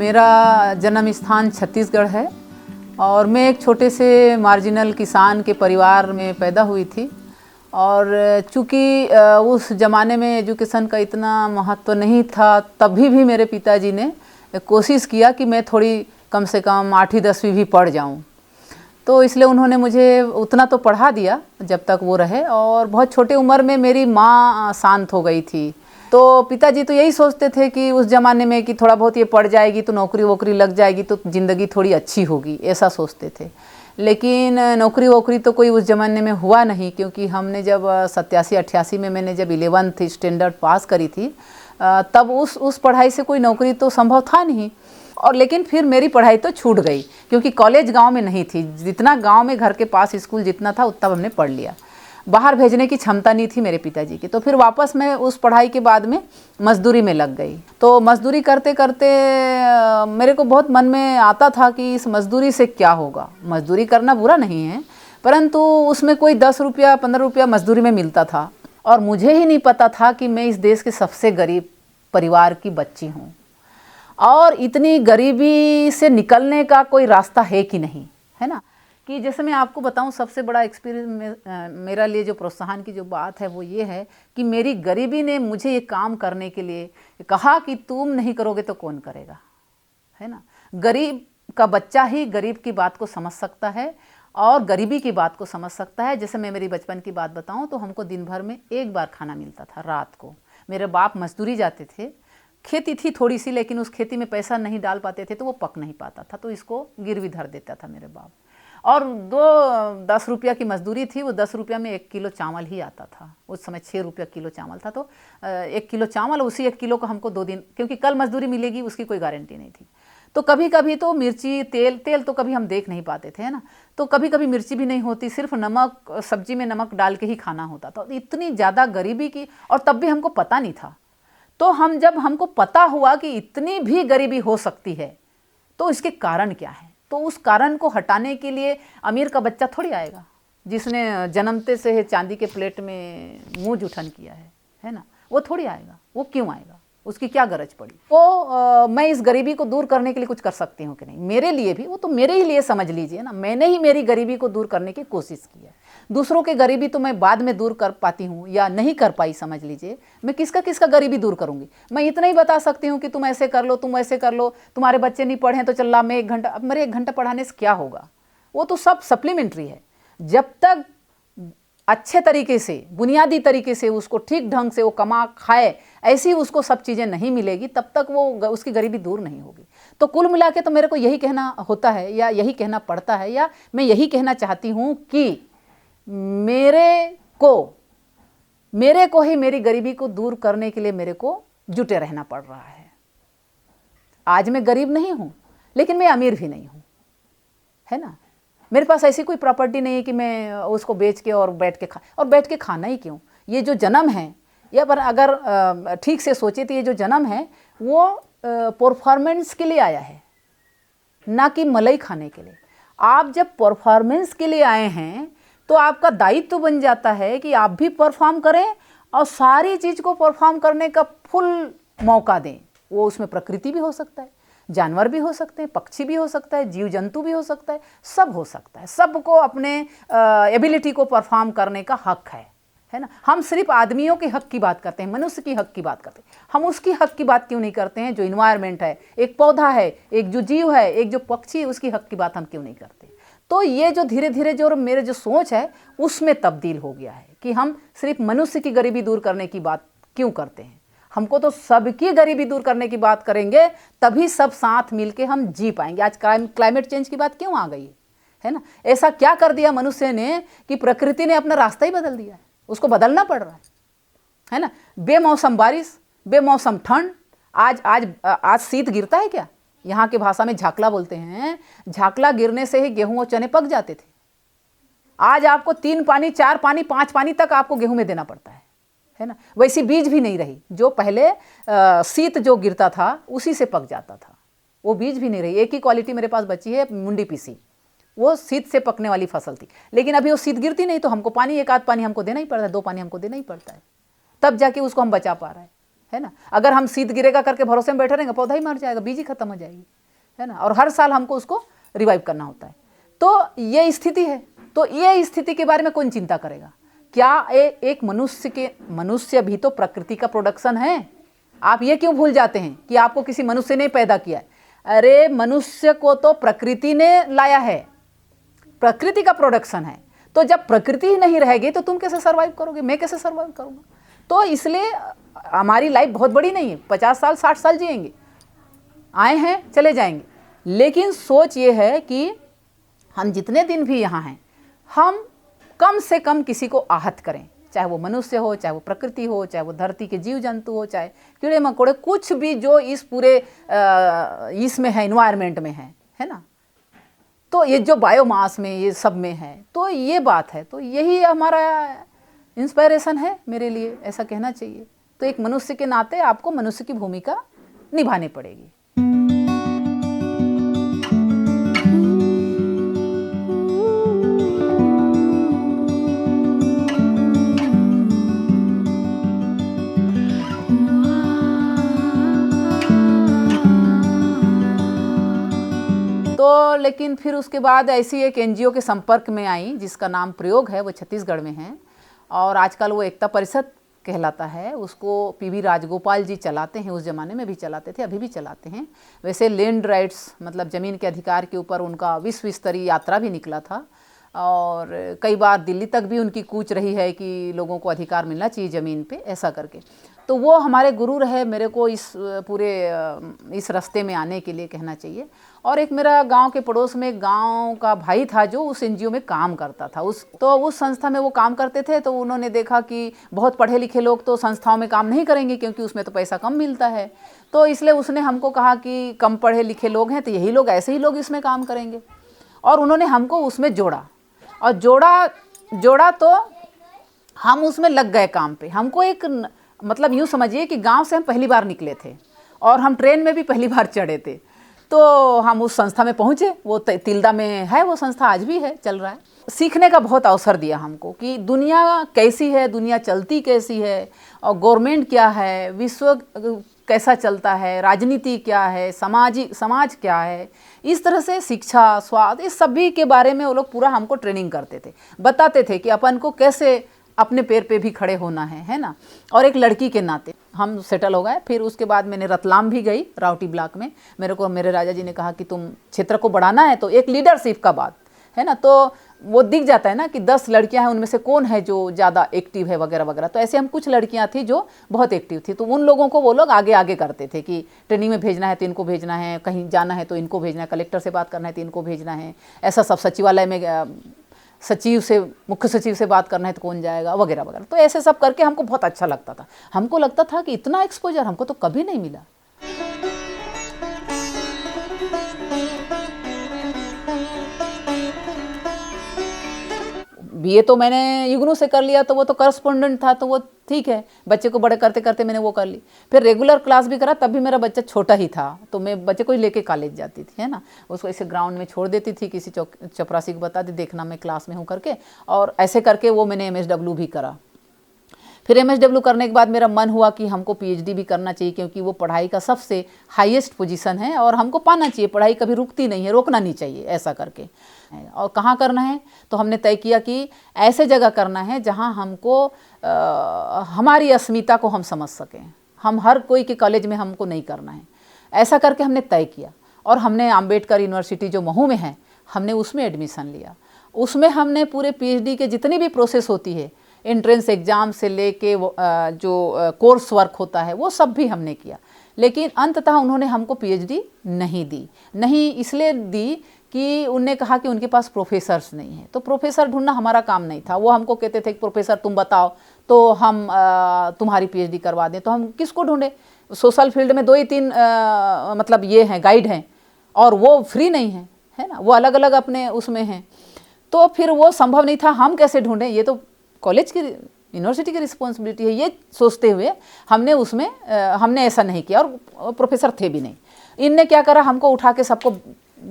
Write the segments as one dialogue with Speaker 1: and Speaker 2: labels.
Speaker 1: मेरा जन्म स्थान छत्तीसगढ़ है और मैं एक छोटे से मार्जिनल किसान के परिवार में पैदा हुई थी। और चूँकि उस ज़माने में एजुकेशन का इतना महत्व नहीं था, तभी भी मेरे पिताजी ने कोशिश किया कि मैं थोड़ी कम से कम 8वीं 10वीं भी पढ़ जाऊं। तो इसलिए उन्होंने मुझे उतना तो पढ़ा दिया जब तक वो रहे। और बहुत छोटे उम्र में मेरी माँ शांत हो गई थी। तो पिताजी तो यही सोचते थे कि उस ज़माने में कि थोड़ा बहुत ये पढ़ जाएगी तो नौकरी वोकरी लग जाएगी तो ज़िंदगी थोड़ी अच्छी होगी, ऐसा सोचते थे। लेकिन नौकरी वोकरी तो कोई उस ज़माने में हुआ नहीं, क्योंकि हमने जब 87-88 में मैंने जब 11th स्टैंडर्ड पास करी थी, तब उस पढ़ाई से कोई नौकरी तो संभव था नहीं। और लेकिन फिर मेरी पढ़ाई तो छूट गई, क्योंकि कॉलेज गांव में नहीं थी। जितना गांव में घर के पास स्कूल जितना था उतना हमने पढ़ लिया। बाहर भेजने की क्षमता नहीं थी मेरे पिताजी की। तो फिर वापस मैं उस पढ़ाई के बाद में मजदूरी में लग गई। तो मजदूरी करते करते मेरे को बहुत मन में आता था कि इस मजदूरी से क्या होगा। मजदूरी करना बुरा नहीं है, परंतु उसमें कोई 10 रुपया 15 रुपया मजदूरी में मिलता था। और मुझे ही नहीं पता था कि मैं इस देश के सबसे गरीब परिवार की बच्ची हूँ और इतनी गरीबी से निकलने का कोई रास्ता है कि नहीं, है ना। कि जैसे मैं आपको बताऊं, सबसे बड़ा एक्सपीरियंस मेरा लिए जो प्रोत्साहन की जो बात है वो ये है कि मेरी गरीबी ने मुझे ये काम करने के लिए कहा कि तुम नहीं करोगे तो कौन करेगा, है ना। गरीब का बच्चा ही गरीब की बात को समझ सकता है और गरीबी की बात को समझ सकता है। जैसे मैं मेरी बचपन की बात बताऊं तो हमको दिन भर में एक बार खाना मिलता था, रात को। मेरे बाप मजदूरी जाते थे, खेती थी थोड़ी सी, लेकिन उस खेती में पैसा नहीं डाल पाते थे तो वो पक नहीं पाता था, तो इसको गिरवी धर देता था मेरे बाप। और 10 रुपया की मजदूरी थी, वो 10 रुपया में 1 किलो चावल ही आता था। उस समय 6 रुपया किलो चावल था। तो 1 किलो चावल, उसी 1 किलो का हमको 2 दिन, क्योंकि कल मजदूरी मिलेगी उसकी कोई गारंटी नहीं थी। तो कभी कभी तो मिर्ची तेल तो कभी हम देख नहीं पाते थे, है ना। तो कभी कभी मिर्ची भी नहीं होती, सिर्फ नमक, सब्जी में नमक डाल के ही खाना होता था। इतनी ज़्यादा गरीबी की, और तब भी हमको पता नहीं था। तो जब हमको पता हुआ कि इतनी भी गरीबी हो सकती है तो इसके कारण क्या है, तो उस कारण को हटाने के लिए अमीर का बच्चा थोड़ी आएगा जिसने जन्मते से चांदी के प्लेट में मुंह जूठन किया है ना। वो थोड़ी आएगा, वो क्यों आएगा, उसकी क्या गरज पड़ी। तो मैं इस गरीबी को दूर करने के लिए कुछ कर सकती हूँ कि नहीं, मेरे लिए भी, वो तो मेरे ही लिए समझ लीजिए ना। मैंने ही मेरी गरीबी को दूर करने की कोशिश की है। दूसरों की गरीबी तो मैं बाद में दूर कर पाती हूँ या नहीं कर पाई, समझ लीजिए। मैं किसका गरीबी दूर करूँगी। मैं इतना ही बता सकती हूँ कि तुम ऐसे कर लो, तुम ऐसे कर लो, तुम्हारे बच्चे नहीं पढ़े तो चल रहा मैं 1 घंटा। अब मेरे 1 घंटा पढ़ाने से क्या होगा, वो तो सब सप्लीमेंट्री है। जब तक अच्छे तरीके से, बुनियादी तरीके से उसको ठीक ढंग से वो कमा खाए, ऐसी उसको सब चीज़ें नहीं मिलेगी, तब तक वो उसकी गरीबी दूर नहीं होगी। तो कुल मिला के तो मेरे को यही कहना होता है, या यही कहना पड़ता है, या मैं यही कहना चाहती हूँ कि मेरे को ही मेरी गरीबी को दूर करने के लिए मेरे को जुटे रहना पड़ रहा है। आज मैं गरीब नहीं हूँ, लेकिन मैं अमीर भी नहीं हूँ, है ना। मेरे पास ऐसी कोई प्रॉपर्टी नहीं है कि मैं उसको बेच के और बैठ के खाना ही क्यों। ये जो जन्म है, या पर अगर ठीक से सोचे तो ये जो जन्म है वो परफॉर्मेंस के लिए आया है, ना कि मलाई खाने के लिए। आप जब परफॉर्मेंस के लिए आए हैं तो आपका दायित्व तो बन जाता है कि आप भी परफॉर्म करें और सारी चीज़ को परफॉर्म करने का फुल मौका दें। वो उसमें प्रकृति भी हो सकता है, जानवर भी हो सकते हैं, पक्षी भी हो सकता है, जीव जंतु भी हो सकता है, सब हो सकता है। सबको अपने एबिलिटी को परफॉर्म करने का हक है ना। हम सिर्फ आदमियों के हक की बात करते हैं, मनुष्य की हक की बात करते हैं। हम उसकी हक की बात क्यों नहीं करते हैं जो इन्वायरमेंट है, एक पौधा है, एक जो जीव है, एक जो पक्षी है, उसकी हक की बात हम क्यों नहीं करते। तो ये जो धीरे धीरे जो मेरे जो सोच है उसमें तब्दील हो गया है कि हम सिर्फ मनुष्य की गरीबी दूर करने की बात क्यों करते हैं। हमको तो सबकी गरीबी दूर करने की बात करेंगे, तभी सब साथ मिलके हम जी पाएंगे। आज क्लाइमेट चेंज की बात क्यों आ गई है ना। ऐसा क्या कर दिया मनुष्य ने कि प्रकृति ने अपना रास्ता ही बदल दिया है, उसको बदलना पड़ रहा है ना। बेमौसम बारिश, बेमौसम ठंड। आज शीत गिरता है क्या, यहाँ की भाषा में झाकला बोलते हैं। झाकला गिरने से ही गेहूं और चने पक जाते थे। आज आपको 3 पानी 4 पानी 5 पानी तक आपको गेहूं में देना पड़ता है ना। वैसी बीज भी नहीं रही, जो पहले शीत जो गिरता था उसी से पक जाता था, वो बीज भी नहीं रही। एक ही क्वालिटी मेरे पास बची है, मुंडी पीसी, वो शीत से पकने वाली फसल थी। लेकिन अभी वो शीत गिरती नहीं, तो हमको पानी 1 आध पानी हमको देना ही पड़ता है, 2 पानी हमको देना ही पड़ता है, तब जाके उसको हम बचा पा रहे हैं। है ना। अगर हम शीत गिरेगा करके भरोसे में बैठे रहेंगे, पौधा ही मर जाएगा, बीज ही खत्म हो जाएगी, है ना। और हर साल हमको उसको रिवाइव करना होता है। तो ये स्थिति है। तो ये स्थिति के बारे में कौन चिंता करेगा? क्या एक मनुष्य भी तो प्रकृति का प्रोडक्शन है। आप ये क्यों भूल जाते हैं कि आपको किसी मनुष्य ने पैदा किया है? अरे मनुष्य को तो प्रकृति ने लाया है, प्रकृति का प्रोडक्शन है। तो जब प्रकृति ही नहीं रहेगी तो तुम कैसे सर्वाइव करोगे, मैं कैसे सर्वाइव करूँगा? तो इसलिए हमारी लाइफ बहुत बड़ी नहीं है, 50 साल 60 साल जिएंगे, आए हैं चले जाएंगे। लेकिन सोच ये है कि हम जितने दिन भी यहाँ हैं, हम कम से कम किसी को आहत करें, चाहे वो मनुष्य हो, चाहे वो प्रकृति हो, चाहे वो धरती के जीव जंतु हो, चाहे कीड़े मकोड़े, कुछ भी जो इस पूरे इसमें है, इन्वायरमेंट में है ना। तो ये जो बायोमास में ये सब में है, तो ये बात है। तो यही हमारा इंस्पायरेशन है मेरे लिए, ऐसा कहना चाहिए। तो एक मनुष्य के नाते आपको मनुष्य की भूमिका निभानी पड़ेगी। तो लेकिन फिर उसके बाद ऐसी एक एनजीओ के संपर्क में आई जिसका नाम प्रयोग है, वो छत्तीसगढ़ में है और आजकल वो एकता परिषद कहलाता है। उसको पीवी राजगोपाल जी चलाते हैं, उस ज़माने में भी चलाते थे, अभी भी चलाते हैं। वैसे लैंड राइट्स मतलब ज़मीन के अधिकार के ऊपर उनका विश्व स्तरीय यात्रा भी निकला था और कई बार दिल्ली तक भी उनकी कूच रही है कि लोगों को अधिकार मिलना चाहिए ज़मीन पे, ऐसा करके। तो वो हमारे गुरु रहे मेरे को इस पूरे इस रास्ते में आने के लिए, कहना चाहिए। और एक मेरा गांव के पड़ोस में एक गांव का भाई था जो उस एनजीओ में काम करता था। उस संस्था में वो काम करते थे। तो उन्होंने देखा कि बहुत पढ़े लिखे लोग तो संस्थाओं में काम नहीं करेंगे क्योंकि उसमें तो पैसा कम मिलता है। तो इसलिए उसने हमको कहा कि कम पढ़े लिखे लोग हैं तो यही लोग, ऐसे ही लोग इसमें काम करेंगे। और उन्होंने हमको उसमें जोड़ा और जोड़ा तो हम उसमें लग गए काम पे। हमको एक मतलब यूँ समझिए कि गांव से हम पहली बार निकले थे और हम ट्रेन में भी पहली बार चढ़े थे। तो हम उस संस्था में पहुँचे, वो तिल्दा में है वो संस्था, आज भी है, चल रहा है। सीखने का बहुत अवसर दिया हमको कि दुनिया कैसी है, दुनिया चलती कैसी है और गवर्नमेंट क्या है, विश्व कैसा चलता है, राजनीति क्या है, समाज क्या है। इस तरह से शिक्षा, स्वास्थ्य, इस सभी के बारे में वो लोग पूरा हमको ट्रेनिंग करते थे, बताते थे कि अपन को कैसे अपने पैर पे भी खड़े होना है ना। और एक लड़की के नाते हम सेटल हो गए। फिर उसके बाद मैंने रतलाम भी गई, रावटी ब्लॉक में। मेरे राजा जी ने कहा कि तुम क्षेत्र को बढ़ाना है तो एक लीडरशिप का बात है ना। तो वो दिख जाता है ना कि 10 लड़कियां हैं, उनमें से कौन है जो ज़्यादा एक्टिव है वगैरह वगैरह। तो ऐसे हम कुछ लड़कियां थी जो बहुत एक्टिव थी। तो उन लोगों को वो लोग आगे आगे करते थे कि ट्रेनिंग में भेजना है तो इनको भेजना है, कहीं जाना है तो इनको भेजना है, कलेक्टर से बात करना है तो इनको भेजना है, ऐसा सब। सचिवालय में सचिव से, मुख्य सचिव से बात करना है तो कौन जाएगा वगैरह वगैरह। तो ऐसे सब करके हमको बहुत अच्छा लगता था। हमको लगता था कि इतना एक्सपोजर हमको तो कभी नहीं मिला। बीए तो मैंने इग्नू से कर लिया, तो वो तो करस्पॉन्डेंट था, तो वो ठीक है। बच्चे को बड़े करते करते मैंने वो कर ली। फिर रेगुलर क्लास भी करा, तब भी मेरा बच्चा छोटा ही था। तो मैं बच्चे को ही लेके कॉलेज जाती थी, है ना। उसको ऐसे ग्राउंड में छोड़ देती थी, किसी चपरासी को बता दी देखना मैं क्लास में हूँ करके। और ऐसे करके वो मैंने MSW भी करा। फिर MSW करने के बाद मेरा मन हुआ कि हमको PhD भी करना चाहिए, क्योंकि वो पढ़ाई का सबसे हाईएस्ट पोजीशन है और हमको पाना चाहिए। पढ़ाई कभी रुकती नहीं है, रोकना नहीं चाहिए, ऐसा करके। और कहाँ करना है, तो हमने तय किया कि ऐसे जगह करना है जहाँ हमको हमारी अस्मिता को हम समझ सकें। हम हर कोई के कॉलेज में हमको नहीं करना है, ऐसा करके हमने तय किया। और हमने अम्बेडकर यूनिवर्सिटी जो महू में है, हमने उसमें एडमिशन लिया। उसमें हमने पूरे PhD के जितनी भी प्रोसेस होती है, एंट्रेंस एग्ज़ाम से लेके जो कोर्स वर्क होता है, वो सब भी हमने किया। लेकिन अंततः उन्होंने हमको PhD नहीं दी। नहीं इसलिए दी कि उनने कहा कि उनके पास प्रोफेसर्स नहीं है। तो प्रोफेसर ढूंढना हमारा काम नहीं था। वो हमको कहते थे कि प्रोफेसर तुम बताओ तो हम तुम्हारी PhD करवा दें। तो हम किसको ढूंढे? सोशल फील्ड में 2 ही 3 मतलब ये हैं, गाइड हैं, और वो फ्री नहीं है ना, वो अलग अलग अपने उसमें हैं। तो फिर वो संभव नहीं था। हम कैसे ढूंढें, ये तो कॉलेज की, यूनिवर्सिटी की रिस्पॉन्सिबिलिटी है। ये सोचते हुए हमने ऐसा नहीं किया। और प्रोफेसर थे भी नहीं। इनने क्या करा, हमको उठा के सबको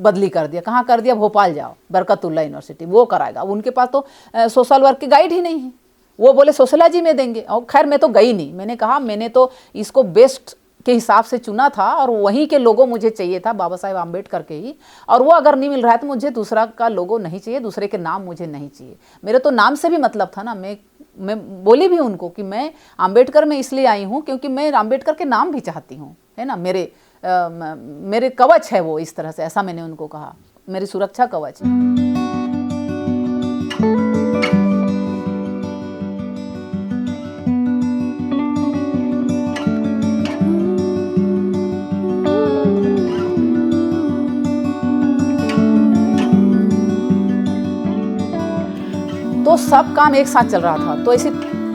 Speaker 1: बदली कर दिया। कहाँ कर दिया? भोपाल जाओ, बरकतुल्ला यूनिवर्सिटी, वो कराएगा। अब उनके पास तो सोशल वर्क के गाइड ही नहीं है। वो बोले सोशलॉजी में देंगे, और खैर मैं तो गई नहीं। मैंने कहा मैंने तो इसको बेस्ट के हिसाब से चुना था और वहीं के लोगो मुझे चाहिए था, बाबा साहेब आम्बेडकर के ही, और वो अगर नहीं मिल रहा है तो मुझे दूसरा का लोगो नहीं चाहिए, दूसरे के नाम मुझे नहीं चाहिए। मेरे तो नाम से भी मतलब था ना। मैं बोली भी उनको कि मैं आम्बेडकर में इसलिए आई हूँ क्योंकि मैं आम्बेडकर के नाम भी चाहती हूँ, है ना। मेरे कवच है वो, इस तरह से, ऐसा मैंने उनको कहा, मेरी सुरक्षा कवच है। तो सब काम एक साथ चल रहा था, तो ऐसे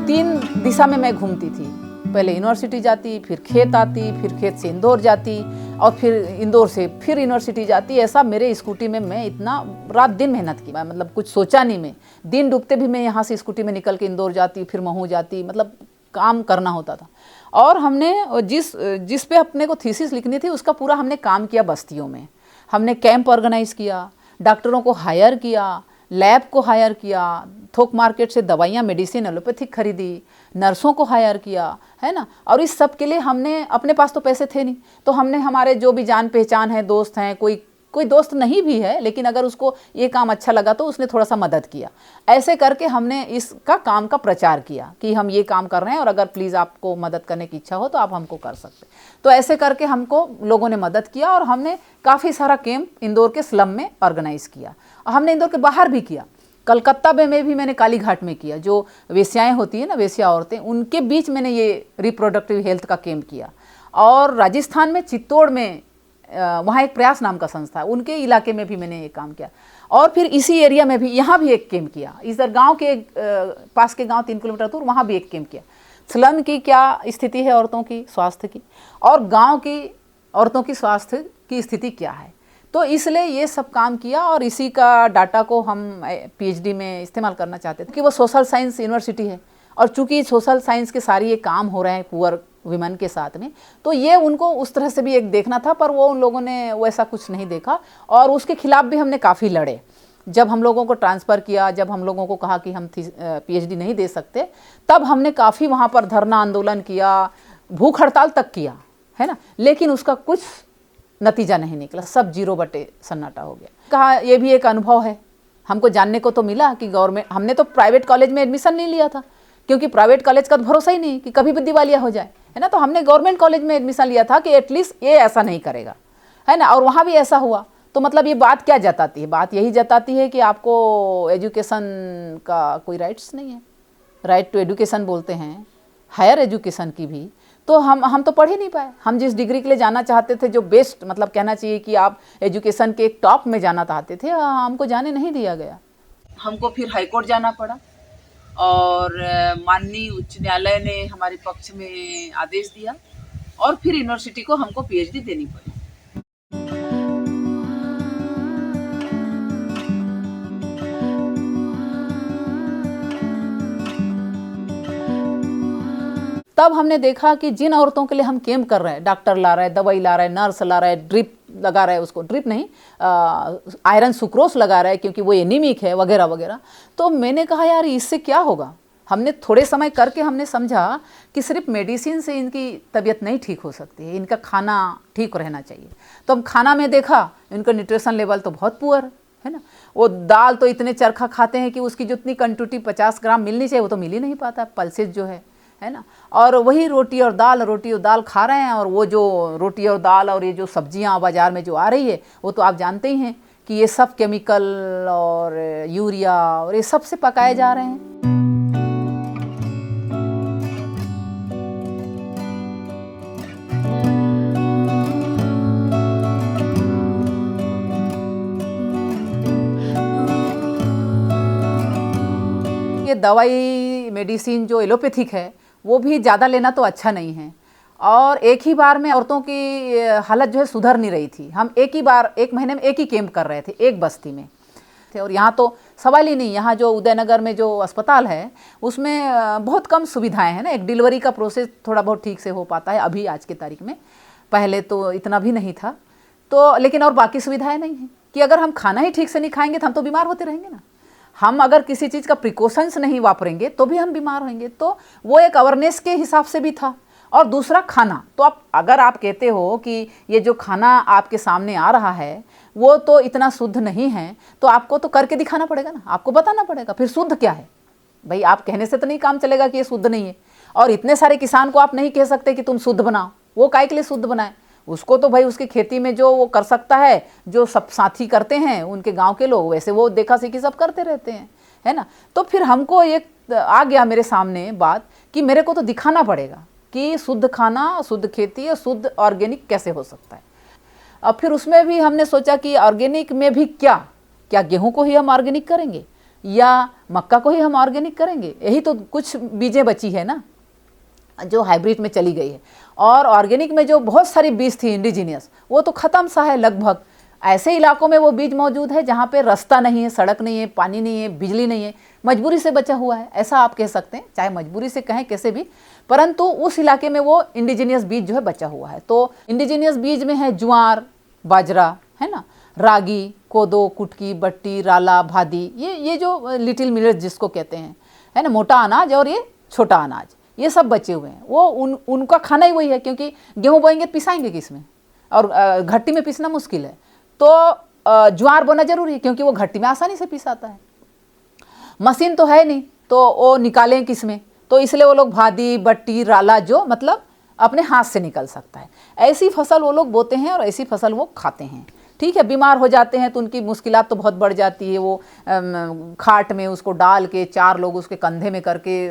Speaker 1: 3 दिशा में मैं घूमती थी। पहले यूनिवर्सिटी जाती, फिर खेत आती, फिर खेत से इंदौर जाती, और फिर इंदौर से फिर यूनिवर्सिटी जाती। ऐसा मेरे स्कूटी में मैं इतना रात दिन मेहनत की, मतलब कुछ सोचा नहीं। मैं दिन डूबते भी मैं यहाँ से स्कूटी में निकल के इंदौर जाती, फिर महू जाती, मतलब काम करना होता था। और हमने जिस पे अपने को थीसिस लिखनी थी उसका पूरा हमने काम किया। बस्तियों में हमने कैंप ऑर्गेनाइज किया, डॉक्टरों को हायर किया, लैब को हायर किया, थोक मार्केट से दवाइयाँ मेडिसिन एलोपैथिक खरीदी, नर्सों को हायर किया, है ना। और इस सब के लिए हमने, अपने पास तो पैसे थे नहीं, तो हमने हमारे जो भी जान पहचान है, दोस्त हैं, कोई दोस्त नहीं भी है लेकिन अगर उसको ये काम अच्छा लगा तो उसने थोड़ा सा मदद किया। ऐसे करके हमने इसका काम का प्रचार किया कि हम ये काम कर रहे हैं और अगर प्लीज़ आपको मदद करने की इच्छा हो तो आप हमको कर सकते। तो ऐसे करके हमको लोगों ने मदद किया और हमने काफ़ी सारा कैंप इंदौर के स्लम में ऑर्गेनाइज़ किया। और हमने इंदौर के बाहर भी किया। कलकत्ता में भी मैंने कालीघाट में किया, जो वेश्याएँ होती हैं ना, वेश्या औरतें, उनके बीच मैंने ये रिप्रोडक्टिव हेल्थ का कैंप किया। और राजस्थान में चित्तौड़ में वहाँ एक प्रयास नाम का संस्था है, उनके इलाके में भी मैंने ये काम किया। और फिर इसी एरिया में भी यहाँ भी एक कैंप किया। इधर गांव के पास के गांव 3 किलोमीटर दूर, वहाँ भी एक कैंप किया। स्लम की क्या स्थिति है औरतों की स्वास्थ्य की, और गांव की औरतों की स्वास्थ्य की स्थिति क्या है। तो इसलिए ये सब काम किया और इसी का डाटा को हम पीएचडी में इस्तेमाल करना चाहते थे कि वो सोशल साइंस यूनिवर्सिटी है, और चूँकि सोशल साइंस के सारे ये काम हो रहे हैं पुअर विमेन के साथ में, तो ये उनको उस तरह से भी एक देखना था, पर वो उन लोगों ने वैसा कुछ नहीं देखा। और उसके खिलाफ भी हमने काफ़ी लड़े। जब हम लोगों को ट्रांसफ़र किया, जब हम लोगों को कहा कि हम पीएचडी नहीं दे सकते, तब हमने काफ़ी वहाँ पर धरना आंदोलन किया, भूख हड़ताल तक किया, है ना। लेकिन उसका कुछ नतीजा नहीं निकला, सब 0 बटे सन्नाटा हो गया। कहा ये भी एक अनुभव है, हमको जानने को तो मिला कि गवर्नमेंट, हमने तो प्राइवेट कॉलेज में एडमिशन नहीं लिया था क्योंकि प्राइवेट कॉलेज का तो भरोसा ही नहीं कि कभी भी दिवालिया हो जाए, है ना। तो हमने गवर्नमेंट कॉलेज में एडमिशन लिया था कि एटलीस्ट ये ऐसा नहीं करेगा, है ना। और वहाँ भी ऐसा हुआ। तो मतलब ये बात क्या जताती है? बात यही जताती है कि आपको एजुकेशन का कोई राइट्स नहीं है। राइट टू एजुकेशन बोलते हैं, हायर एजुकेशन की भी। तो हम तो पढ़ ही नहीं पाए। हम जिस डिग्री के लिए जाना चाहते थे, जो बेस्ट, मतलब कहना चाहिए कि आप एजुकेशन के एक टॉप में जाना चाहते थे, हमको जाने नहीं दिया गया। हमको फिर हाईकोर्ट जाना पड़ा और माननीय उच्च न्यायालय ने हमारे पक्ष में आदेश दिया और फिर यूनिवर्सिटी को हमको पीएचडी देनी पड़ी। तब हमने देखा कि जिन औरतों के लिए हम कैंप कर रहे हैं, डॉक्टर ला रहा है, दवाई ला रहा है, नर्स ला रहा है, ड्रिप लगा रहा है, उसको ड्रिप नहीं, आयरन सुक्रोस लगा रहा है क्योंकि वो एनीमिक है, वगैरह वगैरह। तो मैंने कहा यार इससे क्या होगा। हमने थोड़े समय करके हमने समझा कि सिर्फ मेडिसिन से इनकी तबीयत नहीं ठीक हो सकती है, इनका खाना ठीक रहना चाहिए। तो हम खाना में देखा इनका न्यूट्रिशन लेवल तो बहुत पुअर है ना। वो दाल तो इतने चरखा खाते हैं कि उसकी जितनी क्वांटिटी 50 ग्राम मिलनी चाहिए वो तो मिल ही नहीं पाता, पल्सेज जो है ना। और वही रोटी और दाल खा रहे हैं, और वो जो रोटी और दाल और ये जो सब्जियां बाज़ार में जो आ रही है वो तो आप जानते ही हैं कि ये सब केमिकल और यूरिया और ये सब से पकाए जा रहे हैं। ये दवाई मेडिसिन जो एलोपैथिक है वो भी ज़्यादा लेना तो अच्छा नहीं है। और एक ही बार में औरतों की हालत जो है सुधर नहीं रही थी। हम एक महीने में एक ही कैंप कर रहे थे एक बस्ती में थे, और यहाँ तो सवाल ही नहीं। यहाँ जो उदयनगर में जो अस्पताल है उसमें बहुत कम सुविधाएं हैं ना। एक डिलीवरी का प्रोसेस थोड़ा बहुत ठीक से हो पाता है अभी आज की तारीख में, पहले तो इतना भी नहीं था। तो लेकिन और बाकी सुविधाएं नहीं हैं कि अगर हम खाना ही ठीक से नहीं खाएंगे तो हम तो बीमार होते रहेंगे ना। हम अगर किसी चीज़ का प्रिकॉशंस नहीं वापरेंगे तो भी हम बीमार होंगे। तो वो एक अवेयरनेस के हिसाब से भी था। और दूसरा खाना, तो अगर आप कहते हो कि ये जो खाना आपके सामने आ रहा है वो तो इतना शुद्ध नहीं है, तो आपको तो करके दिखाना पड़ेगा ना, आपको बताना पड़ेगा फिर शुद्ध क्या है। भाई आप कहने से तो नहीं काम चलेगा कि ये शुद्ध नहीं है। और इतने सारे किसान को आप नहीं कह सकते कि तुम शुद्ध बनाओ, वो काहे के लिए शुद्ध बनाए। उसको तो भाई उसकी खेती में जो वो कर सकता है, जो सब साथी करते हैं उनके गांव के लोग, वैसे वो देखा सीखी सब करते रहते हैं, है ना। तो फिर हमको एक आ गया मेरे सामने बात कि मेरे को तो दिखाना पड़ेगा कि शुद्ध खाना, शुद्ध खेती और शुद्ध ऑर्गेनिक कैसे हो सकता है। अब फिर उसमें भी हमने सोचा कि ऑर्गेनिक में भी क्या क्या गेहूं को ही हम ऑर्गेनिक करेंगे या मक्का को ही हम ऑर्गेनिक करेंगे। यही तो कुछ बीजें बची है ना जो हाइब्रिड में चली गई है। और ऑर्गेनिक में जो बहुत सारी बीज थी इंडिजीनियस, वो तो ख़त्म सा है लगभग। ऐसे इलाकों में वो बीज मौजूद है जहाँ पे रास्ता नहीं है, सड़क नहीं है, पानी नहीं है, बिजली नहीं है, मजबूरी से बचा हुआ है, ऐसा आप कह सकते हैं, चाहे मजबूरी से कहें कैसे भी, परंतु उस इलाके में वो इंडिजीनियस बीज जो है बचा हुआ है। तो इंडिजीनियस बीज में है ज्वार, बाजरा, है ना, रागी, कोदो, कुटकी, बट्टी, राला, भादी, ये जो लिटिल मिलेट जिसको कहते हैं, है ना, मोटा अनाज और ये छोटा अनाज, ये सब बचे हुए हैं। वो उनका खाना ही वही है, क्योंकि गेहूँ बोएंगे तो पिसाएंगे किसमें, और घट्टी में पीसना मुश्किल है। तो ज्वार बोना जरूरी है क्योंकि वो घट्टी में आसानी से पीसाता है। मशीन तो है नहीं तो वो निकालें किसमें, तो इसलिए वो लोग भादी, बट्टी, राला जो मतलब अपने हाथ से निकल सकता है, ऐसी फसल वो लोग बोते हैं और ऐसी फसल वो खाते हैं। ठीक है, बीमार हो जाते हैं तो उनकी मुश्किलात तो बहुत बढ़ जाती है। वो खाट में उसको डाल के 4 लोग उसके कंधे में करके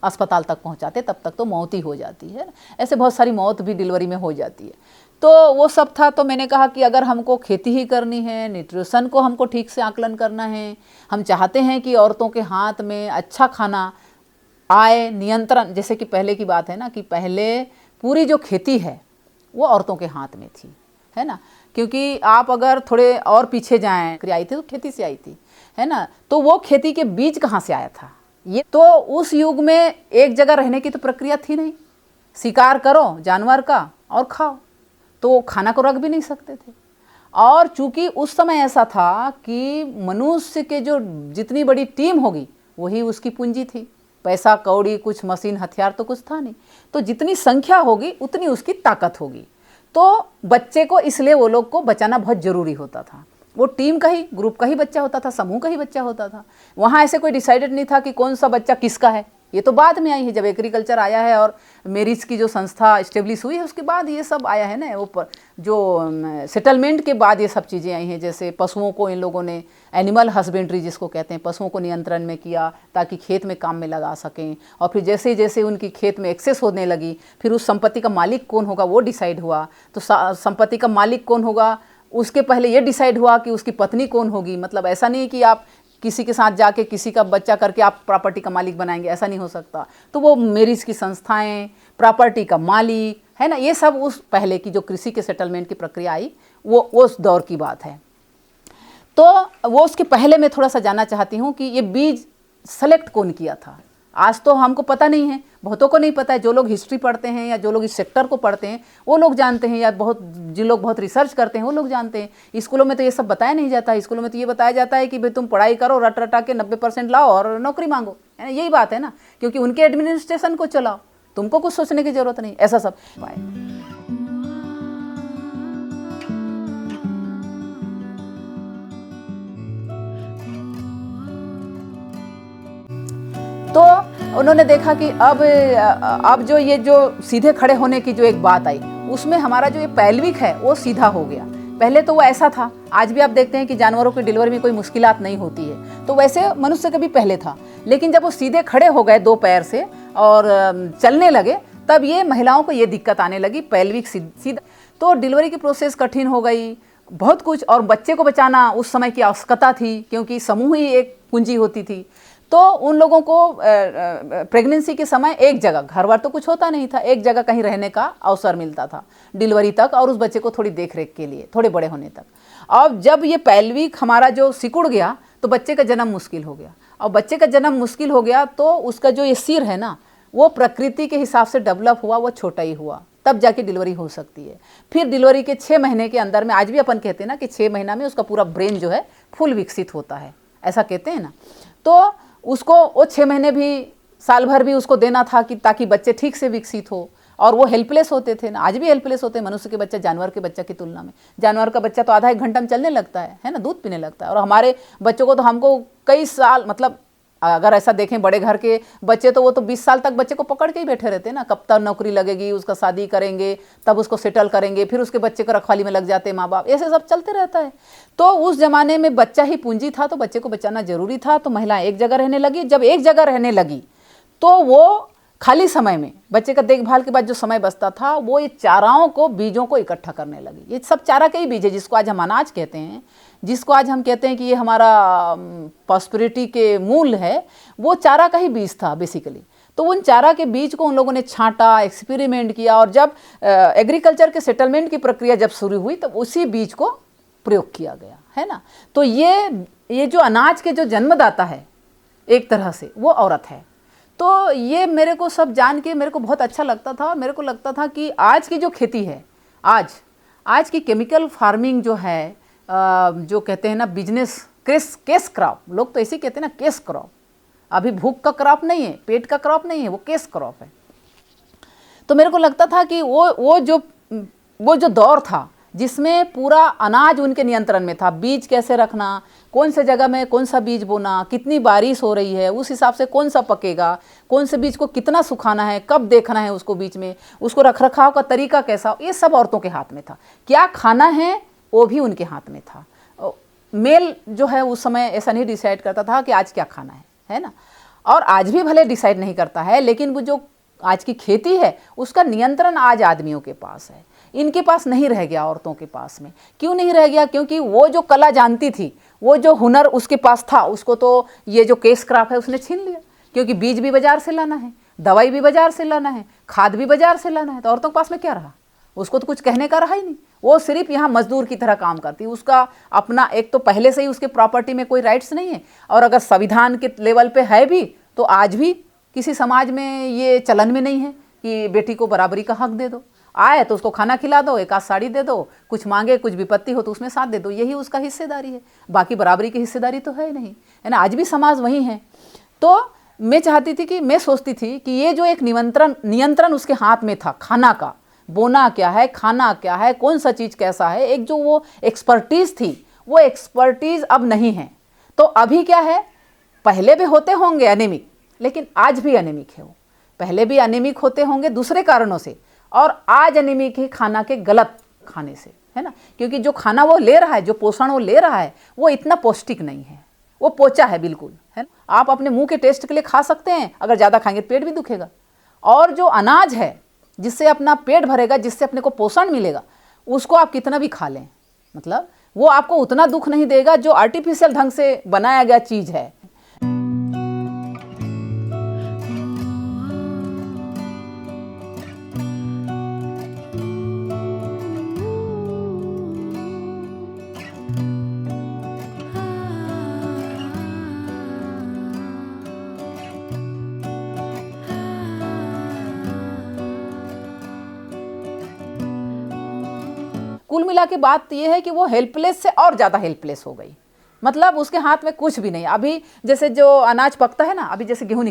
Speaker 1: अस्पताल तक पहुंचाते, तब तक तो मौत ही हो जाती है। ऐसे बहुत सारी मौत भी डिलीवरी में हो जाती है। तो वो सब था। तो मैंने कहा कि अगर हमको खेती ही करनी है, न्यूट्रिशन को हमको ठीक से आकलन करना है, हम चाहते हैं कि औरतों के हाथ में अच्छा खाना आए, नियंत्रण, जैसे कि पहले की बात है ना कि पहले पूरी जो खेती है वो औरतों के हाथ में थी, है ना। क्योंकि आप अगर थोड़े और पीछे जाएं, आई थी तो खेती से आई थी, है ना। तो वो खेती के बीज कहाँ से आया था, ये तो उस युग में एक जगह रहने की तो प्रक्रिया थी नहीं। शिकार करो जानवर का और खाओ, तो खाना को रख भी नहीं सकते थे। और चूंकि उस समय ऐसा था कि मनुष्य के जो जितनी बड़ी टीम होगी वही उसकी पूंजी थी, पैसा कौड़ी, कुछ मशीन हथियार तो कुछ था नहीं। तो जितनी संख्या होगी उतनी उसकी ताकत होगी। तो बच्चे को इसलिए वो लोग को बचाना बहुत ज़रूरी होता था। वो टीम का ही, ग्रुप का ही बच्चा होता था, समूह का ही बच्चा होता था। वहाँ ऐसे कोई डिसाइडेड नहीं था कि कौन सा बच्चा किसका है। ये तो बाद में आई है, जब एग्रीकल्चर आया है और मेरिज की जो संस्था इस्टेब्लिश हुई है उसके बाद ये सब आया है ना। वो जो सेटलमेंट के बाद ये सब चीज़ें आई हैं। जैसे पशुओं को इन लोगों ने एनिमल हस्बेंड्री जिसको कहते हैं, पशुओं को नियंत्रण में किया ताकि खेत में काम में लगा सकें। और फिर जैसे जैसे उनकी खेत में एक्सेस होने लगी, फिर उस संपत्ति का मालिक कौन होगा वो डिसाइड हुआ। तो संपत्ति का मालिक कौन होगा उसके पहले ये डिसाइड हुआ कि उसकी पत्नी कौन होगी। मतलब ऐसा नहीं कि आप किसी के साथ जाके किसी का बच्चा करके आप प्रॉपर्टी का मालिक बनाएंगे, ऐसा नहीं हो सकता। तो वो मैरिज की संस्थाएं, प्रॉपर्टी का मालिक, है ना, ये सब उस पहले की जो कृषि के सेटलमेंट की प्रक्रिया आई वो उस दौर की बात है। तो वो उसके पहले मैं थोड़ा सा जानना चाहती हूँ कि ये बीज सेलेक्ट कौन किया था। आज तो हमको पता नहीं है, बहुतों को नहीं पता है। जो लोग हिस्ट्री पढ़ते हैं या जो लोग इस सेक्टर को पढ़ते हैं वो लोग जानते हैं, या जो लोग बहुत रिसर्च करते हैं वो लोग जानते हैं। स्कूलों में तो ये सब बताया नहीं जाता। स्कूलों में तो ये बताया जाता है कि भाई तुम पढ़ाई करो, रट रटा के 90% लाओ और नौकरी मांगो, है ना, यही बात है ना। क्योंकि उनके एडमिनिस्ट्रेशन को चलाओ, तुमको कुछ सोचने की जरूरत नहीं, ऐसा सब पाए। तो उन्होंने देखा कि अब जो ये जो सीधे खड़े होने की जो एक बात आई, उसमें हमारा जो ये पैल्विक है वो सीधा हो गया। पहले तो वो ऐसा था, आज भी आप देखते हैं कि जानवरों की डिलीवरी में कोई मुश्किलात नहीं होती है, तो वैसे मनुष्य का भी पहले था। लेकिन जब वो सीधे खड़े हो गए 2 पैर से और चलने लगे, तब ये महिलाओं को ये दिक्कत आने लगी, पैल्विक सीधा। तो डिलीवरी की प्रोसेस कठिन हो गई, बहुत कुछ। और बच्चे को बचाना उस समय की आवश्यकता थी, क्योंकि समूह ही एक पूंजी होती थी। तो उन लोगों को प्रेगनेंसी के समय एक जगह, घर बार तो कुछ होता नहीं था, एक जगह कहीं रहने का अवसर मिलता था डिलीवरी तक, और उस बच्चे को थोड़ी देख रेख के लिए थोड़े बड़े होने तक। अब जब ये पैल्विक हमारा जो सिकुड़ गया तो बच्चे का जन्म मुश्किल हो गया। और बच्चे का जन्म मुश्किल हो गया तो उसका जो ये सिर है ना, वो प्रकृति के हिसाब से डेवलप हुआ, वो छोटा ही हुआ, तब जाके डिलीवरी हो सकती है। फिर डिलीवरी के 6 महीने के अंदर में, आज भी अपन कहते हैं ना कि 6 महीना में उसका पूरा ब्रेन जो है फुल विकसित होता है। ऐसा कहते हैं ना। तो उसको वो 6 महीने भी, साल भर भी उसको देना था कि ताकि बच्चे ठीक से विकसित हो। और वो हेल्पलेस होते थे ना, आज भी हेल्पलेस होते हैं मनुष्य के बच्चा जानवर के बच्चा की तुलना में। जानवर का बच्चा तो आधा 1 घंटा में चलने लगता है ना, दूध पीने लगता है। और हमारे बच्चों को तो हमको कई साल, मतलब अगर ऐसा देखें बड़े घर के बच्चे तो वो तो 20 साल तक बच्चे को पकड़ के ही बैठे रहते हैं ना, कब तक नौकरी लगेगी, उसका शादी करेंगे, तब उसको सेटल करेंगे, फिर उसके बच्चे को रखवाली में लग जाते हैं माँ बाप, ऐसे सब चलते रहता है। तो उस जमाने में बच्चा ही पूंजी था, तो बच्चे को बचाना जरूरी था। तो महिलाएं एक जगह रहने लगी। जब एक जगह रहने लगी तो वो खाली समय में बच्चे का देखभाल के बाद जो समय बचता था, वो ये चाराओं को, बीजों को इकट्ठा करने लगी। ये सब चारा के ही बीज है, जिसको आज हम अनाज कहते हैं, जिसको आज हम कहते हैं कि ये हमारा प्रॉस्पेरिटी के मूल है, वो चारा का ही बीज था बेसिकली। तो उन चारा के बीज को उन लोगों ने छांटा, एक्सपेरिमेंट किया, और जब एग्रीकल्चर के सेटलमेंट की प्रक्रिया जब शुरू हुई तब उसी बीज को प्रयोग किया गया, है ना। तो ये जो अनाज के जो जन्मदाता है एक तरह से, वो औरत है। तो ये मेरे को सब जान के मेरे को बहुत अच्छा लगता था। और मेरे को लगता था कि आज की जो खेती है, आज की केमिकल फार्मिंग जो है, जो कहते हैं ना बिजनेस केस क्रॉप, लोग तो ऐसे कहते हैं ना केस क्रॉप, अभी भूख का क्रॉप नहीं है, पेट का क्रॉप नहीं है, वो केस क्रॉप है। तो मेरे को लगता था कि वो जो दौर था जिसमें पूरा अनाज उनके नियंत्रण में था, बीज कैसे रखना, कौन से जगह में कौन सा बीज बोना, कितनी बारिश हो रही है, उस हिसाब से कौन सा पकेगा, कौन से बीज को कितना सुखाना है, कब देखना है उसको, बीच में उसको रखरखाव का तरीका कैसा, ये सब औरतों के हाथ में था। क्या खाना है वो भी उनके हाथ में था। मेल जो है उस समय ऐसा नहीं डिसाइड करता था कि आज क्या खाना है ना। और आज भी भले डिसाइड नहीं करता है, लेकिन वो जो आज की खेती है उसका नियंत्रण आज आदमियों के पास है। इनके पास नहीं रह गया, औरतों के पास में। क्यों नहीं रह गया? क्योंकि वो जो कला जानती थी, वो जो हुनर उसके पास था, उसको तो ये जो केस क्रॉप है उसने छीन लिया। क्योंकि बीज भी बाजार से लाना है, दवाई भी बाजार से लाना है, खाद भी बाजार से लाना है, तो औरतों के पास में क्या रहा? उसको तो कुछ कहने का रहा ही नहीं। वो सिर्फ यहाँ मजदूर की तरह काम करती। उसका अपना, एक तो पहले से ही उसके प्रॉपर्टी में कोई राइट्स नहीं है, और अगर संविधान के लेवल पे है भी तो आज भी किसी समाज में ये चलन में नहीं है कि बेटी को बराबरी का हक दे दो। आए तो उसको खाना खिला दो, एक आध साड़ी दे दो, कुछ मांगे, कुछ विपत्ति हो तो उसमें साथ दे दो, यही उसका हिस्सेदारी है। बाकी बराबरी की हिस्सेदारी तो है नहीं, है ना। आज भी समाज वही है। तो मैं चाहती थी कि, मैं सोचती थी कि ये जो एक नियंत्रण उसके हाथ में था, खाना का, बोना क्या है, खाना क्या है, कौन सा चीज़ कैसा है, एक जो वो एक्सपर्टीज़ थी, वो एक्सपर्टीज़ अब नहीं है। तो अभी क्या है, पहले भी होते होंगे अनेमिक, लेकिन आज भी अनेमिक है वो। पहले भी अनेमिक होते होंगे दूसरे कारणों से, और आज अनेमिक है खाना के गलत खाने से, है ना। क्योंकि जो खाना वो ले रहा है, जो पोषण वो ले रहा है, वो इतना पौष्टिक नहीं है, वो पोचा है बिल्कुल, है ना। आप अपने मुंह के टेस्ट के लिए खा सकते हैं, अगर ज़्यादा खाएंगे तो पेट भी दुखेगा। और जो अनाज है जिससे अपना पेट भरेगा, जिससे अपने को पोषण मिलेगा, उसको आप कितना भी खा लें, मतलब वो आपको उतना दुख नहीं देगा जो आर्टिफिशियल ढंग से बनाया गया चीज़ है। कुल मिला के बात यह है कि वो हेल्पलेस से और ज़्यादा हेल्पलेस हो गई। मतलब उसके हाथ में कुछ भी नहीं। अभी जैसे जो अनाज पकता है ना, अभी जैसे गेहूँ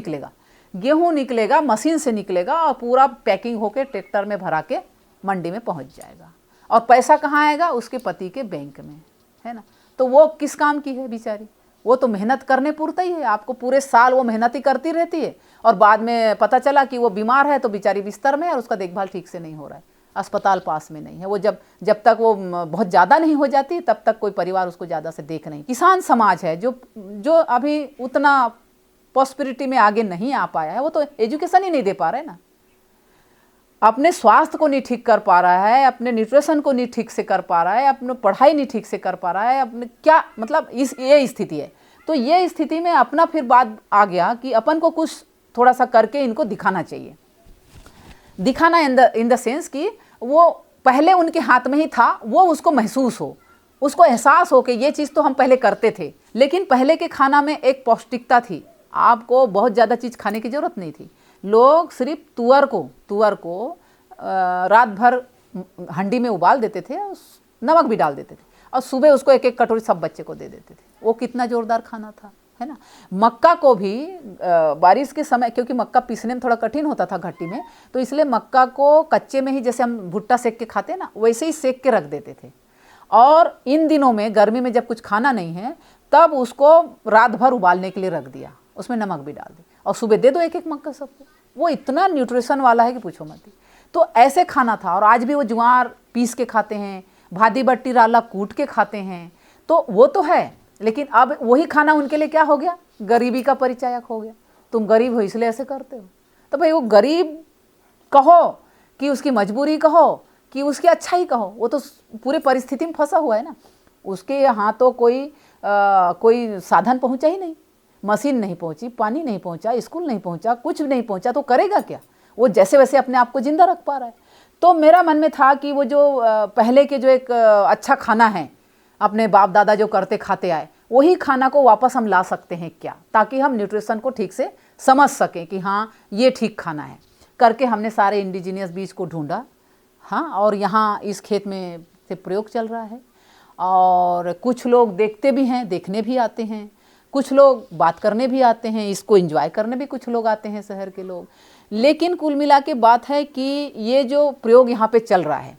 Speaker 1: निकलेगा, मशीन से निकलेगा और पूरा पैकिंग होके ट्रैक्टर में भरा के मंडी में पहुंच जाएगा। और पैसा कहाँ आएगा? उसके पति के बैंक में, है ना। तो वो किस काम की है बेचारी? वो तो मेहनत करने पूरता ही है। आपको पूरे साल वो मेहनत ही करती रहती है, और बाद में पता चला कि वो बीमार है तो बेचारी बिस्तर में है, और उसका देखभाल ठीक से नहीं हो रहा है, अस्पताल पास में नहीं है। वो जब तक वो बहुत ज़्यादा नहीं हो जाती तब तक कोई परिवार उसको ज़्यादा से देख नहीं। किसान समाज है जो अभी उतना प्रॉस्पेरिटी में आगे नहीं आ पाया है, वो तो एजुकेशन ही नहीं दे पा रहा है ना, अपने स्वास्थ्य को नहीं ठीक कर पा रहा है, अपने न्यूट्रिशन को नहीं ठीक से कर पा रहा है, अपने पढ़ाई नहीं ठीक से कर पा रहा है, अपने क्या मतलब ये स्थिति है। तो ये स्थिति में अपना फिर बात आ गया कि अपन को कुछ थोड़ा सा करके इनको दिखाना चाहिए। दिखाना इन द सेंस कि वो पहले उनके हाथ में ही था, वो उसको महसूस हो, उसको एहसास हो कि ये चीज़ तो हम पहले करते थे। लेकिन पहले के खाना में एक पौष्टिकता थी, आपको बहुत ज़्यादा चीज़ खाने की ज़रूरत नहीं थी। लोग सिर्फ तुअर को रात भर हंडी में उबाल देते थे, नमक भी डाल देते थे, और सुबह उसको एक एक कटोरी सब बच्चे को दे देते थे। वो कितना जोरदार खाना था, है ना। मक्का को भी बारिश के समय, क्योंकि मक्का पीसने में थोड़ा कठिन होता था घट्टी में, तो इसलिए मक्का को कच्चे में ही जैसे हम भुट्टा सेक के खाते हैं ना, वैसे ही सेक के रख देते थे। और इन दिनों में गर्मी में जब कुछ खाना नहीं है तब उसको रात भर उबालने के लिए रख दिया, उसमें नमक भी डाल दी और सुबह दे दो एक एक मक्का सबको। वो इतना न्यूट्रिशन वाला है कि पूछो मत। तो ऐसे खाना था। और आज भी वो ज्वार पीस के खाते हैं, भादी बट्टी राला कूट के खाते हैं, तो वो तो है। लेकिन अब वही खाना उनके लिए क्या हो गया, गरीबी का परिचायक हो गया। तुम गरीब हो इसलिए ऐसे करते हो। तो भाई वो गरीब कहो कि उसकी मजबूरी कहो कि उसकी अच्छाई कहो, वो तो पूरे परिस्थिति में फंसा हुआ है ना। उसके यहाँ तो कोई साधन पहुँचा ही नहीं, मशीन नहीं पहुँची, पानी नहीं पहुँचा, स्कूल नहीं पहुँचा, कुछ नहीं पहुँचा, तो करेगा क्या। वो जैसे वैसे अपने आप को जिंदा रख पा रहा है। तो मेरा मन में था कि वो जो पहले के जो एक अच्छा खाना है, अपने बाप दादा जो करते खाते आए, वही खाना को वापस हम ला सकते हैं क्या, ताकि हम न्यूट्रिशन को ठीक से समझ सकें कि हाँ ये ठीक खाना है करके। हमने सारे इंडिजीनियस बीज को ढूंढा, हाँ, और यहाँ इस खेत में से प्रयोग चल रहा है। और कुछ लोग देखते भी हैं, देखने भी आते हैं, कुछ लोग बात करने भी आते हैं, इसको एंजॉय करने भी कुछ लोग आते हैं, शहर के लोग। लेकिन कुल मिला के बात है कि ये जो प्रयोग यहाँ पे चल रहा है,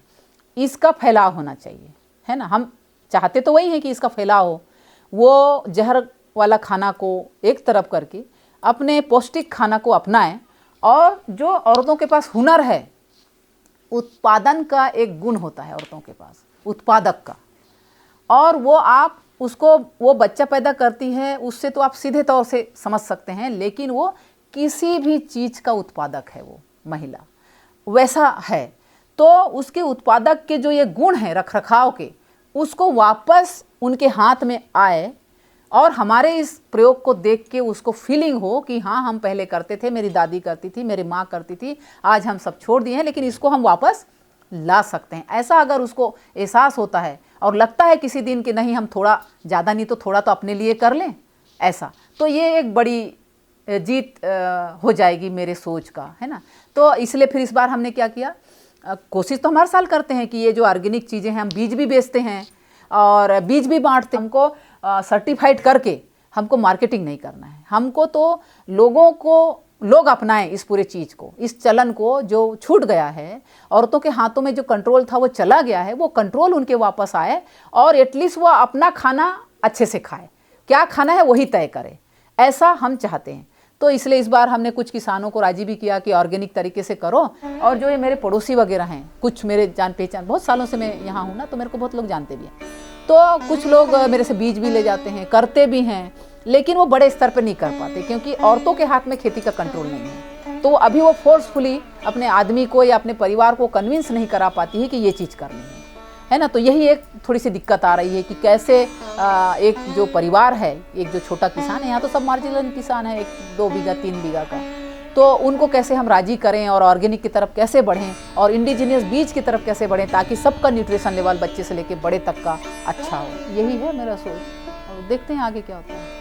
Speaker 1: इसका फैलाव होना चाहिए, है ना। हम चाहते तो वही हैं कि इसका फैलाव हो। वो जहर वाला खाना को एक तरफ करके अपने पौष्टिक खाना को अपनाएं। और जो औरतों के पास हुनर है, उत्पादन का एक गुण होता है औरतों के पास, उत्पादक का, और वो आप उसको, वो बच्चा पैदा करती है, उससे तो आप सीधे तौर से समझ सकते हैं। लेकिन वो किसी भी चीज़ का उत्पादक है, वो महिला वैसा है। तो उसके उत्पादक के जो ये गुण हैं रख रखाव के, उसको वापस उनके हाथ में आए और हमारे इस प्रयोग को देख के उसको फीलिंग हो कि हाँ हम पहले करते थे, मेरी दादी करती थी, मेरी माँ करती थी, आज हम सब छोड़ दिए हैं, लेकिन इसको हम वापस ला सकते हैं। ऐसा अगर उसको एहसास होता है और लगता है किसी दिन कि नहीं हम थोड़ा ज़्यादा नहीं तो थोड़ा तो अपने लिए कर लें, ऐसा, तो ये एक बड़ी जीत हो जाएगी मेरे सोच का, है ना। तो इसलिए फिर इस बार हमने क्या किया, कोशिश तो हम हर साल करते हैं कि ये जो ऑर्गेनिक चीज़ें हैं, हम बीज भी बेचते हैं और बीज भी बांटते हैं। हमको सर्टिफाइड करके हमको मार्केटिंग नहीं करना है, हमको तो लोग अपनाएं इस पूरे चीज़ को, इस चलन को जो छूट गया है। औरतों के हाथों में जो कंट्रोल था वो चला गया है, वो कंट्रोल उनके वापस आए और एटलीस्ट वो अपना खाना अच्छे से खाए, क्या खाना है वही तय करे, ऐसा हम चाहते हैं। तो इसलिए इस बार हमने कुछ किसानों को राजी भी किया कि ऑर्गेनिक तरीके से करो। और जो ये मेरे पड़ोसी वगैरह हैं, कुछ मेरे जान पहचान, बहुत सालों से मैं यहाँ हूँ ना, तो मेरे को बहुत लोग जानते भी हैं, तो कुछ लोग मेरे से बीज भी ले जाते हैं, करते भी हैं, लेकिन वो बड़े स्तर पर नहीं कर पाते क्योंकि औरतों के हाथ में खेती का कंट्रोल नहीं है। तो अभी वो फोर्सफुली अपने आदमी को या अपने परिवार को कन्विंस नहीं करा पाती है कि ये चीज़ करनी है ना। तो यही एक थोड़ी सी दिक्कत आ रही है कि कैसे एक जो परिवार है, एक जो छोटा किसान है, यहाँ तो सब मार्जिनल किसान है, 1-2 बीघा 3 बीघा का, तो उनको कैसे हम राजी करें और ऑर्गेनिक की तरफ कैसे बढ़ें और इंडिजीनियस बीज की तरफ कैसे बढ़ें, ताकि सबका न्यूट्रिशन लेवल बच्चे से लेकर बड़े तक का अच्छा हो। यही है मेरा सोच और देखते हैं आगे क्या होता है।